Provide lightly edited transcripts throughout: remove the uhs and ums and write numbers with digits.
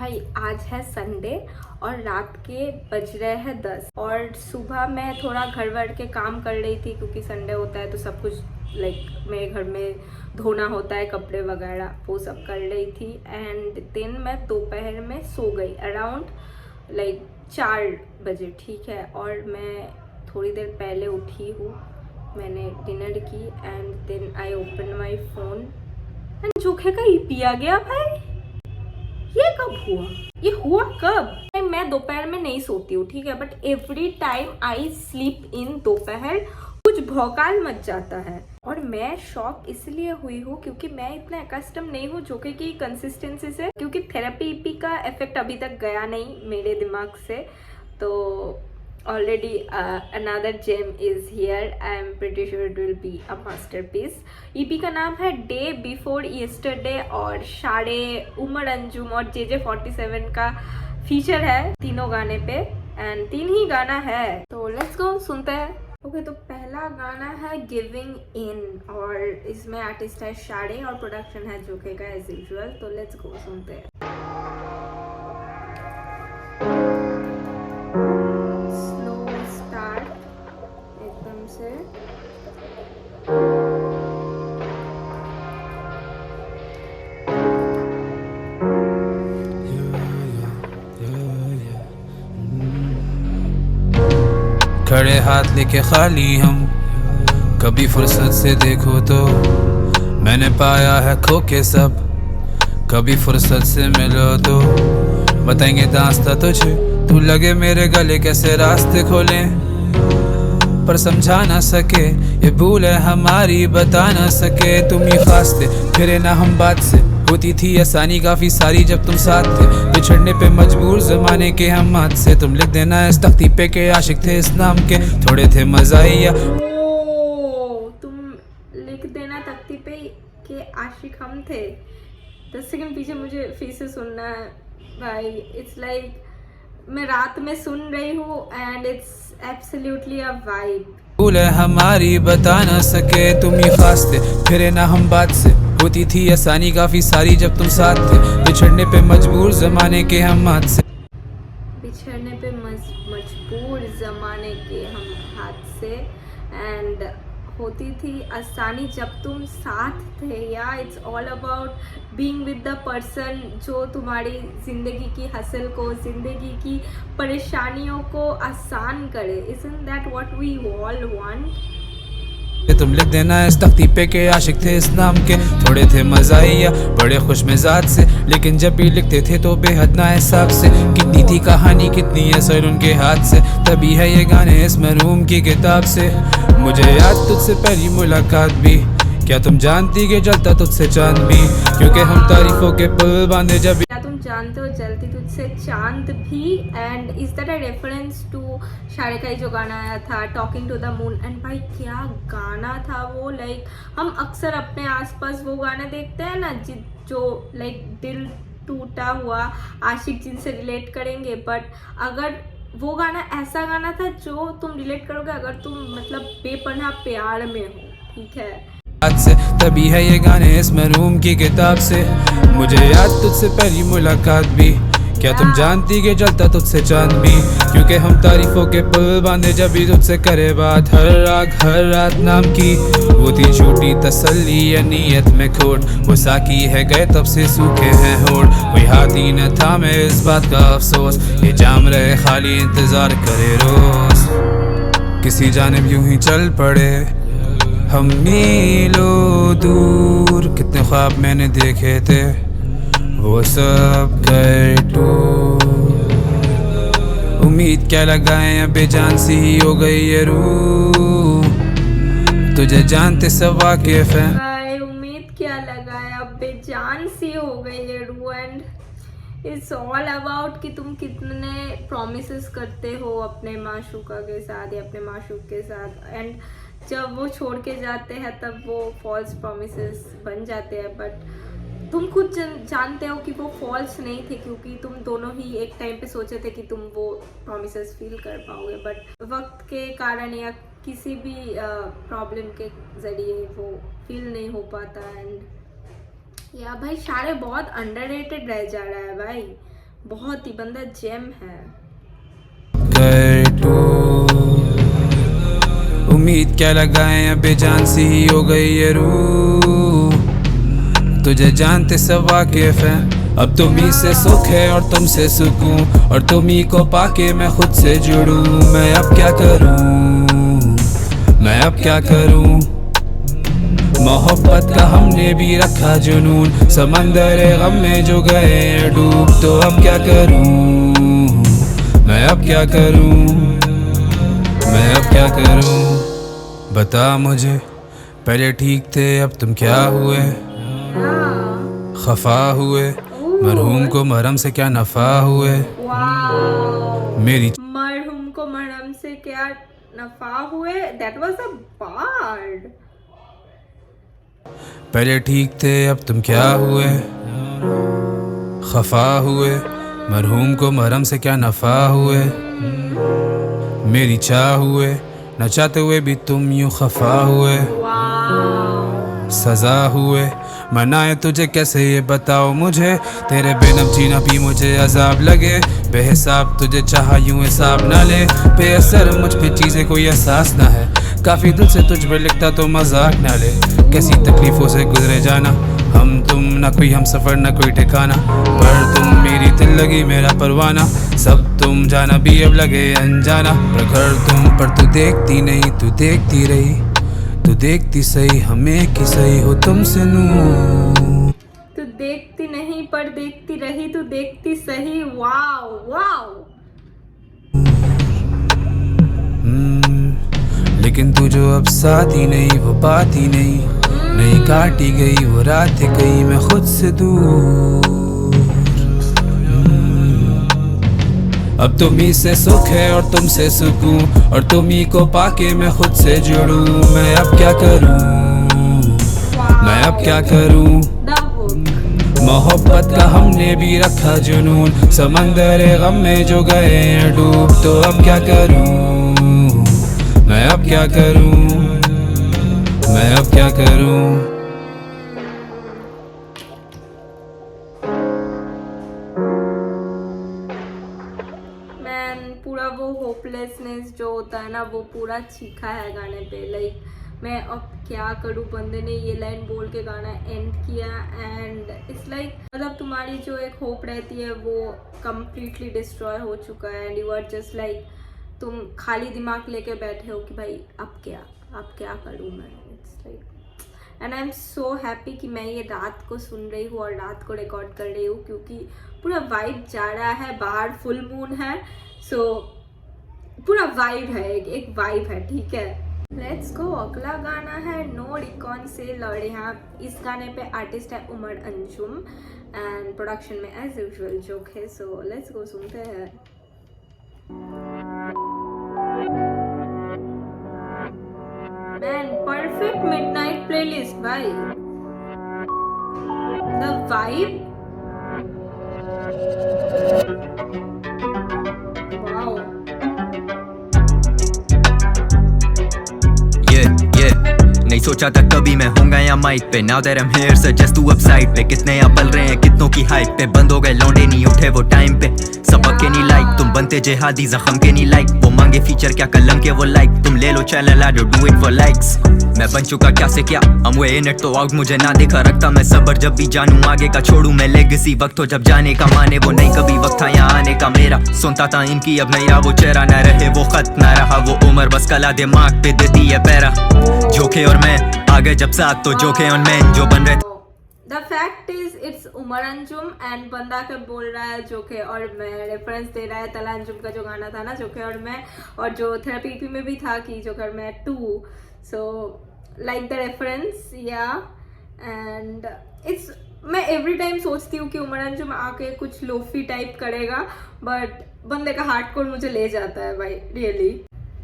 भाई आज है संडे और रात के बज रहे हैं 10 और सुबह मैं थोड़ा घर वर के काम कर रही थी क्योंकि संडे होता है तो सब कुछ मेरे घर में धोना होता है, कपड़े वगैरह वो सब कर रही थी। एंड देन मैं दोपहर में सो गई अराउंड 4 बजे, ठीक है। और मैं थोड़ी देर पहले उठी हूँ, मैंने डिनर की and then I open my phone and जोखे का ई पिया गया भाई। ये कब हुआ? ये हुआ कब? मैं दोपहर में नहीं सोती हूँ, ठीक है, but every time I sleep in दोपहर कुछ भौकाल मच जाता है। और मैं शॉक इसलिए हुई हूँ क्योंकि मैं इतना अकस्टम नहीं हूँ जोके की कंसिस्टेंसी से, क्योंकि थेरेपी ईपी का इफेक्ट अभी तक गया नहीं मेरे दिमाग से। तो already another gem is here. I am pretty sure it will be a masterpiece. EP का नाम है डे बिफोर येस्टरडे और शारे उमर अंजुम और JJ47 का फीचर है तीनों गाने पे एंड 3 ही गाना है, तो लेट्स गो सुनते हैं। ओके, तो पहला गाना है गिविंग इन और इसमें आर्टिस्ट है शारे और प्रोडक्शन है जोके का एज यूजुअल। तो लेट्स गो सुनते हैं। खड़े हाथ लेके खाली हम, कभी फुर्सत से देखो तो मैंने पाया है खो के सब, कभी फुर्सत से मिलो तो बताएंगे दास्ता तुझे, तू लगे मेरे गले कैसे रास्ते खोलें, पर समझा ना सके ये भूल है हमारी, बता ना सके तुम ही खास थे, फिरे ना हम बात से, होती थी आसानी काफी सारी जब तुम साथ थे, बिछड़ने पे मजबूर जमाने के हम हाथ से, तुम लिख देना इस तख्ती पे के आशिक थे इस नाम के, थोड़े थे मज़ाहिया। तुम लिख देना तख्ती पे के आशिक हम थे। 10 सेकंड पीछे मुझे फिर से सुनना है भाई। इट्स मैं रात में सुन रही हूँ and it's absolutely a vibe. भूल है हमारी बता ना सके तुम ही खास थे, फिरे ना हम बात से, होती थी आसानी काफी सारी जब तुम साथ थे, बिछड़ने पे मजबूर जमाने के हम हाथ से, बिछड़ने पे मजबूर जमाने के हम हाथ से एंड होती थी आसानी जब तुम साथ थे। या it's all about being with the person जो तुम्हारी ज़िंदगी की हसल को, ज़िंदगी की परेशानियों को आसान करे। Isn't that what we all want? तुम लिख देना इस तख्ती पे के आशिक थे इस नाम के, थोड़े थे मज़ाहिया बड़े खुश मिजाज से, लेकिन जब भी लिखते थे तो बेहद ना हिसाब से, कितनी थी कहानी कितनी है सर उनके हाथ से, तभी है ये गाने इस मरूम की किताब से। मुझे याद तुझसे पहली मुलाकात भी, क्या तुम जानती कि जलता तुझसे चांद भी, क्योंकि हम तारीफों के पुल बांधे जब, क्या तुम जानते हो जलती तुझसे चांद भी। And is that a reference to शारे का ही जो गाना आया था talking to the moon. And भाई क्या गाना था वो। हम अक्सर अपने आसपास वो गाने देखते हैं ना जो दिल टूटा हुआ आशिक जिनसे रिलेट करेंगे, बट अगर वो गाना ऐसा गाना था जो तुम रिलेट करोगे अगर तुम बेपनाह प्यार में हो, ठीक है। से तभी है ये गाने इस मरूम की किताब से। मुझे याद तुझसे पहली मुलाकात भी, क्या तुम जानती कि जलता तुझसे चांद भी, क्योंकि हम तारीफों के पुल बांधे जब भी तुझसे करे बात, हर राग हर रात नाम की वो थी झूठी तसल्ली या नीयत में खोट, वो साकी है गए तब से सूखे हैं होठ, कोई हाथी न था मैं इस बात का अफसोस, ये जाम रहे खाली इंतजार करे रोज, किसी जानिब यूं ही चल पड़े हम मीलों दूर, कितने ख्वाब मैंने देखे थे वो सब गए टूट, उम्मीद क्या लगाए अब बेजान सी ही हो गई ये रूह, तुझे जानते सब वाकिफ है, उम्मीद क्या लगाया अब बेजान सी हो गई ये रूह। एंड इट्स ऑल अबाउट कि तुम कितने प्रॉमिसेस करते हो अपने माशूका के साथ या अपने माशूक के साथ, एंड जब वो छोड़ के जाते हैं तब वो फॉल्स प्रॉमिसेस बन जाते हैं। बट तुम खुद जानते हो कि वो फॉल्स नहीं थे, क्योंकि तुम दोनों ही एक टाइम पे सोचे थे कि तुम वो प्रॉमिसेस फील कर पाओगे, बट वक्त के कारण या किसी भी प्रॉब्लम के ज़रिए वो फील नहीं हो पाता। एंड या भाई शारे बहुत अंडररेटेड रह जा रहा है भाई, बहुत ही बंदा जेम है। कर तू उम्मीद क्या लगाए, अब बेजान सी ही हो गई ये रूह, तुझे जानते सब वाकिफ है। अब तुम ही से सुख है और तुमसे सुकून, और तुम ही को पाके मैं खुद से जुड़ूं। मैं अब क्या करूं, मैं अब क्या करूं, मोहब्बत का हमने भी रखा जुनून, समंदर गम में जो गए डूब। तो अब क्या करूं, मैं अब क्या करूं, मैं अब क्या करूं, बता मुझे। पहले ठीक थे अब तुम क्या हुए, खफा हुए, मरहूम को मरहम से क्या नफा हुए। मेरी मरहूम को मरहम से क्या नफा हुए, दैट वाज अ बार्ड। पहले ठीक थे अब तुम क्या हुए, खफा हुए, मरहूम को मरहम से क्या नफा हुए। मेरी चाह हुए, न चाहते हुए भी तुम यूं खफा हुए। सजा हुए, मनाए तुझे कैसे ये बताओ मुझे, तेरे बिन अब जीना भी मुझे अजाब लगे। बेहिसाब तुझे चाहा यूं हिसाब ना ले, बेअसर मुझ पे चीज़ें कोई एहसास ना है। काफ़ी दिल से तुझ पे लिखता तो मजाक ना ले, कैसी तकलीफ़ों से गुजरे जाना। हम तुम ना कोई हम सफ़र ना कोई ठिकाना, पर तुम मेरी दिल लगी मेरा परवाना। सब तुम जाना भी अब लगे अनजाना, प्रखर तुम पर तू देखती नहीं, तू देखती रही, तू देखती सही, हमें की सही हो तुमसे नूर। तू देखती नहीं पर देखती रही, तू देखती सही। Wow wow. लेकिन तू जो अब साथ ही नहीं, वो बात ही नहीं, नहीं काटी गई वो रात गई मैं खुद से दूर। अब तुम ही से सुख है और तुमसे सुकून, और तुम ही को पाके मैं खुद से जुड़ूं। मैं अब क्या करूं, मैं अब क्या करूं, मोहब्बत का हमने भी रखा जुनून, समंदर गम में जो गए डूब। तो अब क्या करूं, मैं अब क्या करूं, मैं अब क्या करूं। मैन पूरा वो होपलेसनेस जो होता है ना, वो पूरा चीखा है गाने पे। लाइक मैं अब क्या करूँ, बंदे ने ये लाइन बोल के गाना एंड किया। एंड इट्स लाइक मतलब तुम्हारी जो एक होप रहती है वो कम्प्लीटली डिस्ट्रॉय हो चुका है। And you are just like, तुम खाली दिमाग लेके बैठे हो कि भाई अब क्या करूँ मैं। It's like, and I am so happy कि मैं ये रात को सुन रही हूँ और रात को रिकॉर्ड कर रही हूँ, क्योंकि पूरा वाइब जा रहा है। बाहर फुल मून है, सो पूरा वाइब है, एक वाइब है, ठीक है। Let's go. अगला गाना है नो रिकॉन से लड़े। यहाँ इस गाने पे आर्टिस्ट है उमर अंजुम, एंड प्रोडक्शन में एज यूजुअल जोक है। सो लेट्स गो, सुनते हैं। मैन परफेक्ट मिडनाइट प्लेलिस्ट भाई, द वाइब। वाओ। नहीं सोचा था कभी मैं होऊंगा या माइक पे, now that I am here suggest तू अब साइड पे। कितने यहाँ पल रहे हैं कितनों की हाइप पे, बंद हो गए लौंडे नहीं उठे वो टाइम पे। सबक के नहीं लाइक तुम बनते जेहादी, जख्म के नहीं लाइक वो मांगे फीचर क्या कलम के वो लाइक। तुम ले लो channel I do it for likes. मैं बन चुका क्या से क्या, हम वे इन इट तो आउट मुझे ना देखा रखता मैं सबर। जब भी जानूं आगे का छोड़ूं मैं लेगेसी, वक्त हो जब जाने का माने वो नहीं कभी वक्त था यहाँ आने का मेरा। सुनता था इनकी अब नया वो चेहरा, ना रहे वो खत ना रहा वो उम्र, बस कला दिमाग पे देती है पैरा। जोखे और मैं आगे जब साथ तो जोखे और मैं जो बन रहे। The fact is it's Umar Anjum and बंदा के बोल रहा है जोखे और मैं, रेफरेंस दे रहा है तला अंजुम का जो गाना था ना जोखे और मैं, और जो थेरेपी पी में भी था कि जोखे और मैं 2। सो लाइक द रेफरेंस या। एंड इट्स, मैं एवरी टाइम सोचती हूँ कि उमर अंजुम आके कुछ लोफी टाइप करेगा, बट बंदे का हार्डकोर मुझे ले जाता है भाई, रियली।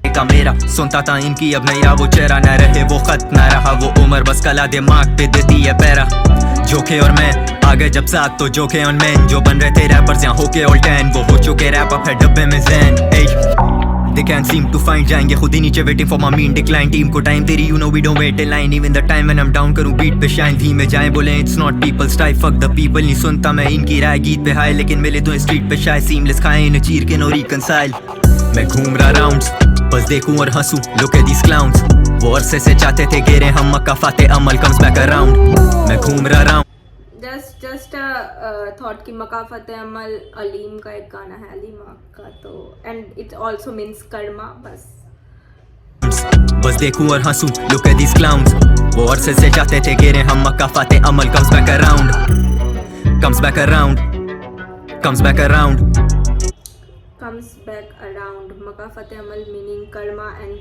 का मेरा सुनता था इनकी अब नया वो चेहरा, ना रहे वो खत ना रहा वो उम्र, बस कला दिमाग पे देती है पैरा। जोखे और मैं आगे जब साथ तो जोखे और मैं जो बन रहे थे रैपर्स यहाँ होके ऑल 10 वो हो चुके रैप अप है डब्बे में ज़ैन। They can't seem to find, जाएंगे खुद ही नीचे waiting for my mean decline. Team को time तेरी you know we don't wait in line. Even the time when I'm down करूँ beat पे shine. धीमे जाए बोले it's not people's type. Fuck the people, नहीं सुनता मैं इनकी राय. गीत पे हाय लेकिन मिले तो street पे shy. Seamless खाए इन्हें चीर के no reconcile. मैं घूम रहा rounds, बस देखूं और हंसूं. Look at these clowns, वो अरसे से चाहते थे गिरे हम. मक्का फाते अमल comes back around. मैं घूम रहा round. जस्ट थॉट कि मकाफत अमल अलीम का एक गाना है अलीमा का, तो and it also means Karma. बस देखूं और हंसूं. Look at these clowns, वो अरसे से चाहते थे गिरे हम. मक्का फाते अमल comes back around. Comes back around. Comes back around. Comes back around. मकाफत अमल मीनिंग कर्मा. एंड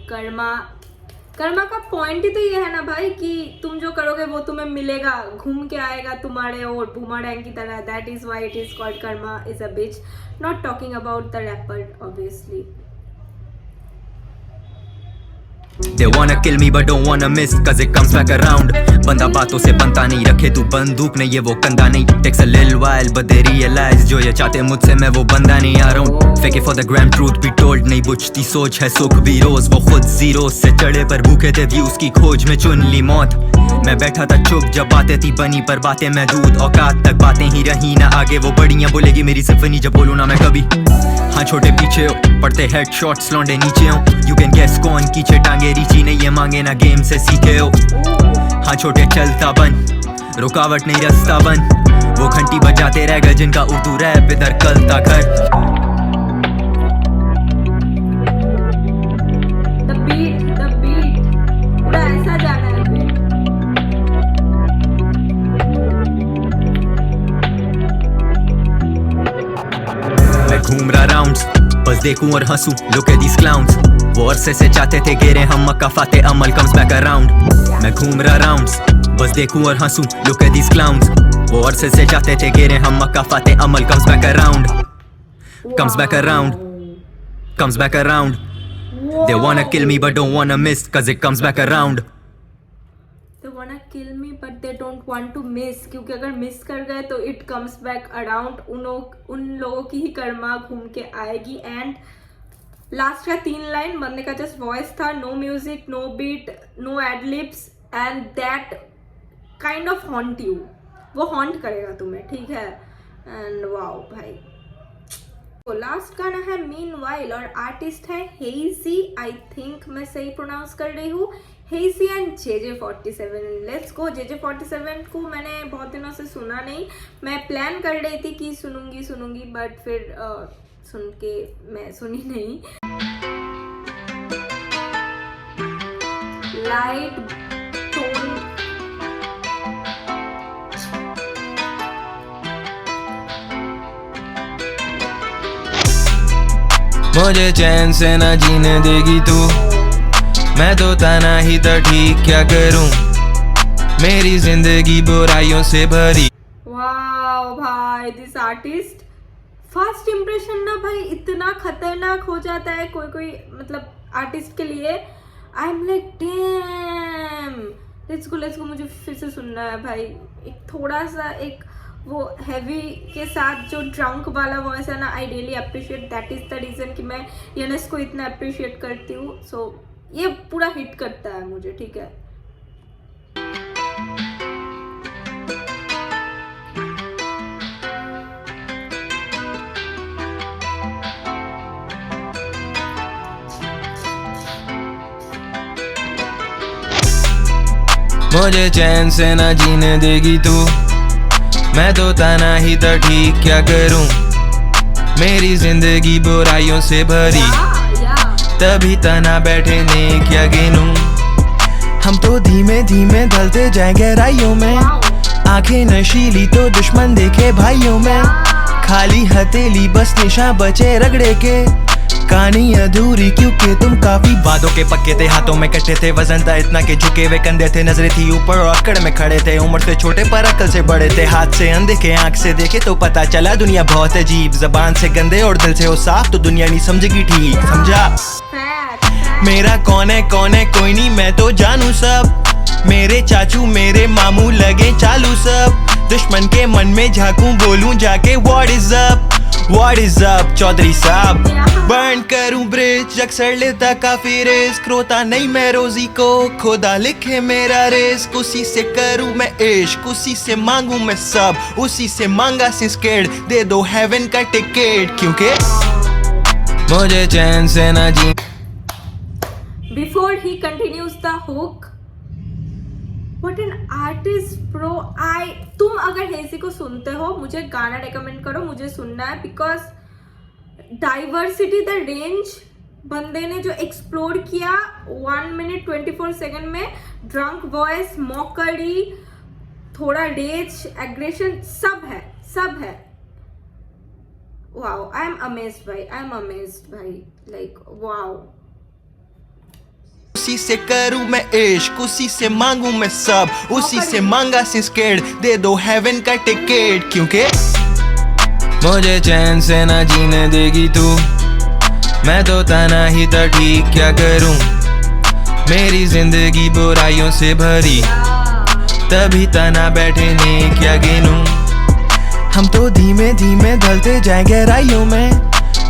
कर्मा का पॉइंट ही तो ये है ना भाई कि तुम जो करोगे वो तुम्हें मिलेगा, घूम के आएगा तुम्हारे और बूमरैंग की तरह. That is why it is called karma is a bitch. Not talking about the rapper obviously. They wanna kill me but don't wanna miss cause it comes back around. बंदा बातों से बनता नहीं, रखे तू बंदूक नहीं, ये वो कंधा नहीं. Takes a little while but they realize जो ये चाहते मुझसे मैं वो बंदा नहीं. आ रहा हूँ fake it for the gram, truth be told. नहीं बुझती सोच है सुख भी रोज. वो खुद जीरो से चढ़े पर भूखे थे व्यूज की खोज में चुन ली मौत. मैं बैठा था चुप जब बातें थी बनी पर बातें मैं दूध. औकात तक बातें ही रही ना आगे, वो बड़ियां बोलेगी मेरी सिम्फनी जब बोलूँ ना मैं कभी. हाँ छोटे पीछे हो पड़ते हेड शॉट्स लौंडे नीचे हो. यू कैन गेस कौन कीचे टांगे रीची नहीं, ये मांगे ना गेम से सीखे हो. हाँ छोटे चलता बन, रुकावट नहीं रास्ता बन. वो घंटी बजाते रह गए जिनका उर्दू रैप इधर कलता कर. द बीट पूरा ऐसा जाना है बीट. मैं घूम रहा राउंड्स, बस देखूं और हंसूं. Look at these clowns, वो अरसे से चाहते थे गिरे हम. मक्का फाते अमल comes back around. मैं घूम रहा राउंड्स, बस देखूं और हंसूं. Look at these clowns, वो अरसे से चाहते थे गिरे हम. मक्का फाते अमल comes back around. Comes back around. Comes back around. They wanna kill me but don't wanna miss cause it comes back around. They wanna kill me but they don't want to miss, क्योंकि अगर miss कर गए तो it comes back around. उन लोगों की ही कर्मा घूम के आएगी. एंड लास्ट का 3 लाइन बंदे का जस्ट वॉइस था. No music, no beat, no adlibs and that kind of haunt you. वो हॉन्ट करेगा तुम्हें, ठीक है. एंड वाओ भाई. तो लास्ट गाना है मीनवाइल और आर्टिस्ट है हेजी. आई थिंक मैं सही प्रोनाउंस कर रही हूँ. Hazy and JJ47. Let's go. JJ47 को मैंने बहुत दिनों से सुना नहीं. मैं प्लान कर रही थी कि सुनूंगी बट फिर सुन के मैं सुनी नहीं. लाइट टोन मुझे चैन से ना जीने देगी तू. मैं तो तना ही तो ठीक क्या करूं. मेरी जिंदगी बुराइयों से भरी. वाओ भाई, दिस आर्टिस्ट फर्स्ट इम्प्रेशन ना भाई इतना खतरनाक हो जाता है कोई मतलब आर्टिस्ट के लिए. I am like damn. Let's go. मुझे फिर से सुनना है भाई. एक थोड़ा सा एक वो हैवी के साथ जो ड्रंक वाला वॉइस है ना, I really appreciate. That is the reason कि मैं यनस को इतना अप्रिशिएट करती हूँ. सो ये पूरा हिट करता है मुझे, ठीक है. मुझे चैन से ना जीने देगी तू. मैं तो तना ही तो ठीक क्या करूं. मेरी जिंदगी बुराइयों से भरी. तभी तना बैठे ने क्या गिनूं. हम तो धीमे धीमे ढलते जाए गहराइयों में. आंखें नशीली तो दुश्मन देखे भाइयों में. खाली हथेली बस निशा बचे रगड़े के. कहानी अधूरी क्योंकि तुम काफी वादों के पक्के थे, हाथों में कट्टे थे. वजन था इतना के झुके हुए कंधे थे. नजरें थी ऊपर और अकड़ में खड़े थे. उम्र से छोटे पर अकल से बड़े थे. हाथ से अनदेखे आंख से देखे तो पता चला दुनिया बहुत अजीब. जबान से गंदे और दिल से हो साफ तो दुनिया नहीं समझेगी ठीक. समझा मेरा कौन है कोई नहीं मैं तो जानू सब. मेरे चाचू मेरे मामू लगे चालू सब. दुश्मन के मन में झांकूं बोलूं जाके what is up. What is up Chaudhary साहब? बर्न करूं ब्रिज अक्सर लेता काफी रिस्क, रोता नहीं मैं रोजी को, खुदा लिखे मेरा रिस्क। उसी से करूं मैं इश्क, उसी से मांगू मैं सब, उसी से मांगा सिस्केड, दे दो हेवन का टिकट, क्योंकि मुझे चैन से ना जी। Before he continues the hook, what an artist bro. तुम अगर हेजी को सुनते हो मुझे गाना रेकमेंड करो, मुझे सुनना है, बिकॉज डाइवर्सिटी द रेंज बंदे ने जो एक्सप्लोर किया 1 मिनट 24 सेकंड में, ड्रंक वॉइस, मॉकरी, थोड़ा रेज, एग्रेशन, सब है। वाओ, आई एम अमेज्ड भाई, लाइक वाओ। उसी से करूं मैं इश्क, उसी से मांगू मैं सब, उसी से मांगा सिस्केड, दे दो हेवन का टिकट, क्योंकि मुझे चैन से ना जीने देगी तू, मैं तो तना ही तो ठीक क्या करूं, मेरी जिंदगी बुराइयों से भरी, तभी तना बैठे ने क्या गिनूं। हम तो धीमे धीमे ढलते जाए गहराइयों में,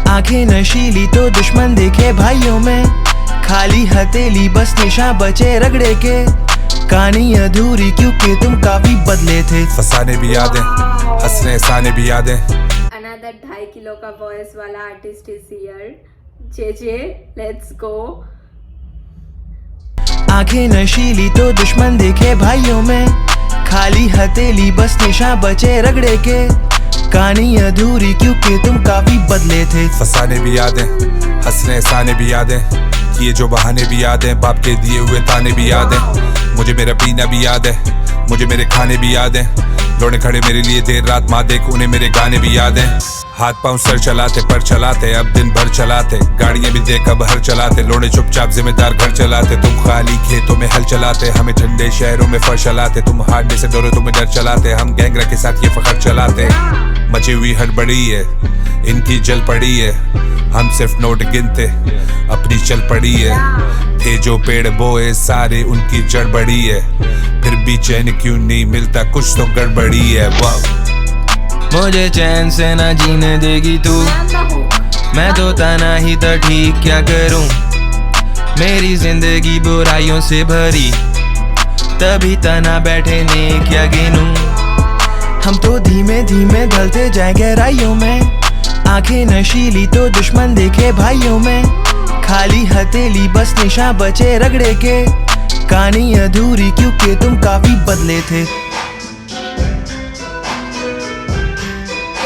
आंखें नशीली तो दुश्मन देखे भाइयों में, खाली हथेली बस निशा बचे रगड़े के, कहानी अधूरी क्योंकि तुम काफी बदले थे। फसाने भी यादें, हंसने हंसाने भी यादें। Another 2.5 किलो का वॉइस वाला artist is here, J let's go. आंखें नशीली तो दुश्मन देखे भाइयों में, खाली हथेली बस निशा बचे रगड़े के, कहानी अधूरी क्योंकि तुम काफी बदले थे। फसाने भी यादें, हंसने हंसाने भी यादें, किए जो बहाने भी याद हैं, बाप के दिए हुए ताने भी याद हैं, मुझे मेरा पीना भी याद है, मुझे मेरे खाने भी याद हैं, लौड़े खड़े मेरे लिए देर रात माँ देख, उन्हें मेरे गाने भी याद हैं, हाथ पांव सर चलाते पर चलाते, अब दिन भर चलाते, गाड़ियां भी देख अब हर चलाते, लौड़े चुपचाप जिम्मेदार घर चलाते, तुम खाली खेतों में हल चलाते, हमें ठंडे शहरों में फर चलाते, तुम हारने से डरो तुम्हें डर चलाते, हम गैंगरा के साथ ये फखर चलाते, मची हुई हड़बड़ी है इनकी जल पड़ी है, हम सिर्फ नोट गिनते अपनी चल पड़ी है, थे जो पेड़ बोए सारे उनकी जड़ बड़ी है, फिर भी चैन क्यों नहीं मिलता, कुछ तो गड़बड़ी है। वाह, मुझे चैन से ना जीने देगी तू, मैं तो तना ही तो ठीक क्या करूं, मेरी जिंदगी बुराइयों से भरी, तभी तना बैठे ने क्या गिनूं। हम तो धीमे धीमे ढलते जाए गहराइयों में, आंखें नशीली तो दुश्मन देखे भाइयों में, खाली हथेली बस निशा बचे रगड़े के, कहानी अधूरी क्योंकि तुम काफी बदले थे।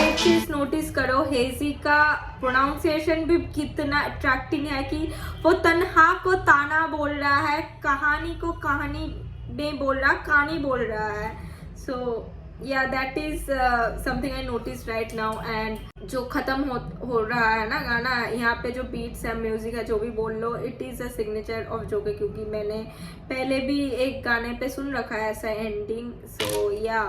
एक चीज नोटिस करो, हेजी का प्रोनाउंसिएशन भी कितना अट्रैक्टिंग है कि वो तन्हा को ताना बोल रहा है, कहानी को कहानी नहीं बोल रहा, कहानी बोल रहा है। सो या that is something I notice right now. And जो खत्म हो रहा है ना गाना, यहाँ पे जो बीट्स है, म्यूजिक है, जो भी बोल लो, it is a signature of जोके, क्योंकि मैंने पहले भी एक गाने पे सुन रखा है ऐसा एंडिंग। सो या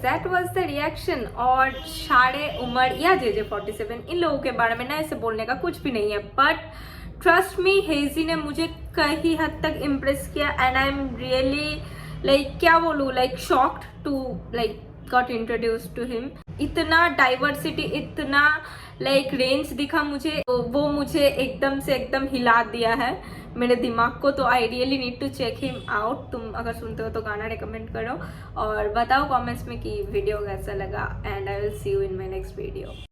दैट वॉज द रिएक्शन। और शारे उमर या JJ47 इन लोगों के बारे में ना ऐसे बोलने का कुछ भी नहीं है, बट ट्रस्ट मी, हेजी ने मुझे कई हद तक इम्प्रेस किया, and I am really like क्या बोलूँ, like shocked to like got introduce to him. इतना डाइवर्सिटी, इतना लाइक रेंज दिखा मुझे, तो वो मुझे एकदम से एकदम हिला दिया है मेरे दिमाग को। तो I really need to check him out. तुम अगर सुनते हो तो गाना रिकमेंड करो और बताओ कमेंट्स में कि वीडियो कैसा लगा, and I will see you in my next video.